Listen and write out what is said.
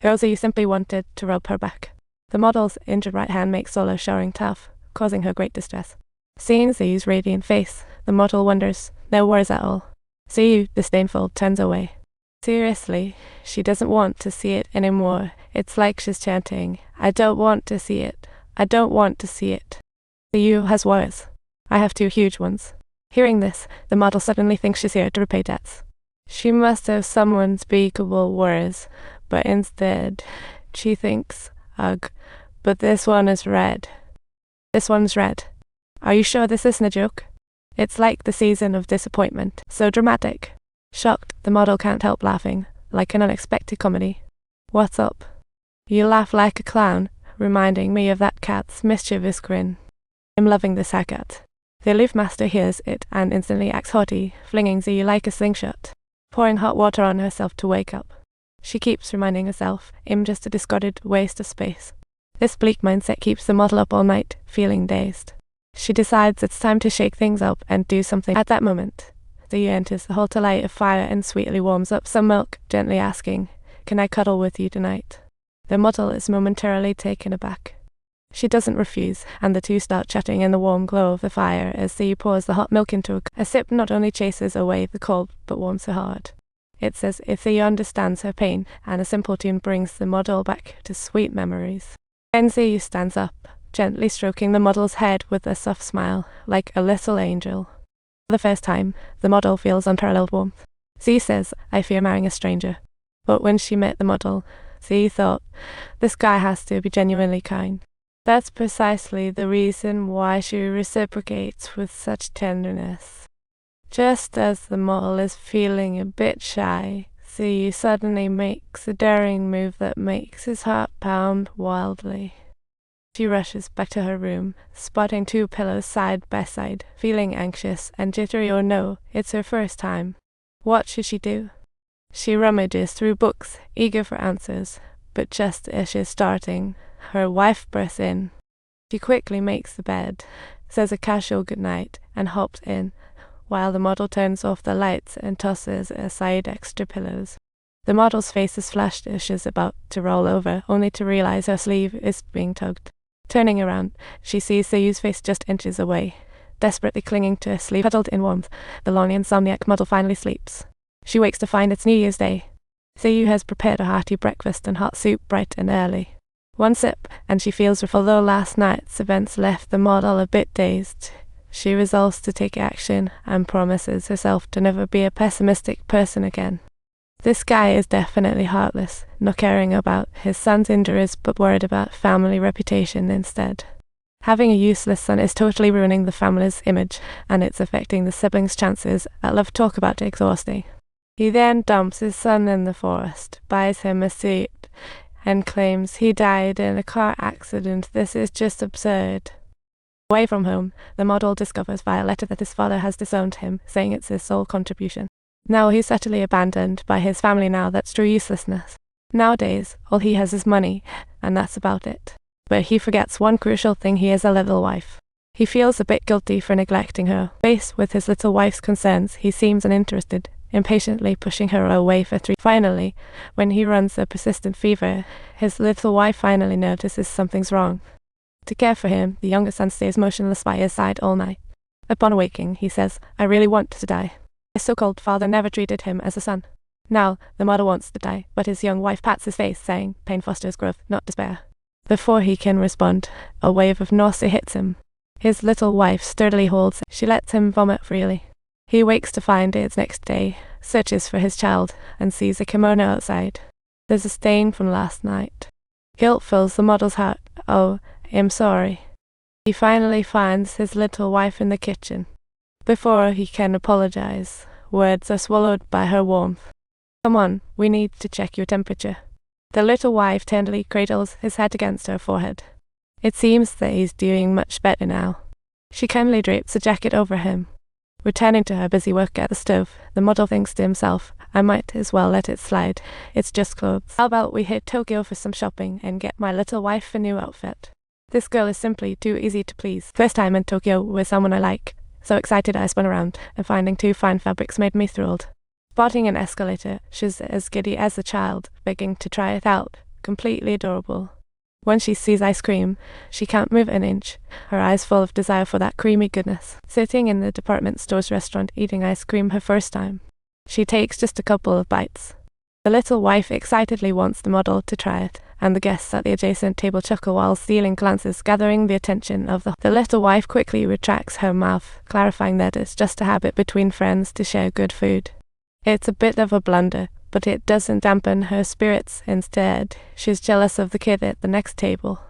Xiyue simply wanted to rub her back. The model's injured right hand makes solo showering tough, causing her great distress. Seeing Xiyue's radiant face, the model wonders, no worries at all. Xiyue, disdainful, turns away. Seriously, she doesn't want to see it anymore. It's like she's chanting, I don't want to see it. I don't want to see it. Xiyue has worries. I have 2 huge ones. Hearing this, the model suddenly thinks she's here to repay debts. She must have some unspeakable worries, but instead, she thinks, ugh, but this one is red. This one's red. Are you sure this isn't a joke? It's like the season of disappointment, so dramatic. Shocked, the model can't help laughing, like an unexpected comedy. What's up? You laugh like a clown, reminding me of that cat's mischievous grin. I'm loving this haircut. The aloof master hears it and instantly acts haughty, flinging Xiyue like a slingshot, pouring hot water on herself to wake up. She keeps reminding herself, I'm just a discarded waste of space. This bleak mindset keeps the model up all night, feeling dazed. She decides it's time to shake things up and do something. At that moment, Xiyue enters the hall to light a fire and sweetly warms up some milk, gently asking, can I cuddle with you tonight? The model is momentarily taken aback. She doesn't refuse, and the two start chatting in the warm glow of the fire as Xiyue pours the hot milk into a sip. Not only chases away the cold, but warms her heart. It's as if Xiyue understands her pain, and a simple tune brings the model back to sweet memories. Then Xiyue stands up, gently stroking the model's head with a soft smile, like a little angel. For the first time, the model feels unparalleled warmth. Xiyue says, I fear marrying a stranger. But when she met the model, Xiyue thought, this guy has to be genuinely kind. That's precisely the reason why she reciprocates with such tenderness. Just as the model is feeling a bit shy, Xiyue suddenly makes a daring move that makes his heart pound wildly. She rushes back to her room, spotting 2 pillows side by side, feeling anxious and jittery. Or no, it's her first time. What should she do? She rummages through books, eager for answers, but just as she's starting, her wife bursts in. She quickly makes the bed, says a casual goodnight, and hops in, while the model turns off the lights and tosses aside extra pillows. The model's face is flushed as she's about to roll over, only to realize her sleeve is being tugged. Turning around, she sees Xiyue's face just inches away. Desperately clinging to her sleeve, huddled in warmth, the long insomniac model finally sleeps. She wakes to find it's New Year's Day. Xiyue has prepared a hearty breakfast and hot soup bright and early. 1 sip, and she feels refreshed. Although last night's events left the model a bit dazed, she resolves to take action and promises herself to never be a pessimistic person again. This guy is definitely heartless, not caring about his son's injuries but worried about family reputation instead. Having a useless son is totally ruining the family's image, and it's affecting the siblings' chances at love. Talk about exhausting. He then dumps his son in the forest, buys him a suit, and claims he died in a car accident. This is just absurd. Away from home, the model discovers via letter that his father has disowned him, saying it's his sole contribution. Now he's utterly abandoned by his family. Now that's true uselessness. Nowadays, all he has is money, and that's about it. But he forgets one crucial thing: he is a little wife. He feels a bit guilty for neglecting her. Faced with his little wife's concerns, he seems uninterested, impatiently pushing her away for 3. Finally, when he runs a persistent fever, his little wife finally notices something's wrong. To care for him, the younger son stays motionless by his side all night. Upon awaking, he says, I really want to die. His so-called father never treated him as a son. Now, the model wants to die, but his young wife pats his face, saying, pain fosters growth, not despair. Before he can respond, a wave of nausea hits him. His little wife sturdily holds him. She lets him vomit freely. He wakes to find it's next day, searches for his child, and sees a kimono outside. There's a stain from last night. Guilt fills the model's heart. Oh, I'm sorry. He finally finds his little wife in the kitchen. Before he can apologize, words are swallowed by her warmth. Come on, we need to check your temperature. The little wife tenderly cradles his head against her forehead. It seems that he's doing much better now. She kindly drapes a jacket over him. Returning to her busy work at the stove, the model thinks to himself, I might as well let it slide. It's just clothes. How about we hit Tokyo for some shopping and get my little wife a new outfit? This girl is simply too easy to please. First time in Tokyo with someone I like. So excited I spun around, and finding 2 fine fabrics made me thrilled. Spotting an escalator, she's as giddy as a child, begging to try it out, completely adorable. When she sees ice cream, she can't move an inch, her eyes full of desire for that creamy goodness. Sitting in the department store's restaurant eating ice cream her first time, she takes just a couple of bites. The little wife excitedly wants the model to try it, and the guests at the adjacent table chuckle while stealing glances gathering the attention of the little wife quickly retracts her mouth, clarifying that it's just a habit between friends to share good food. It's a bit of a blunder, but it doesn't dampen her spirits. Instead, she's jealous of the kid at the next table.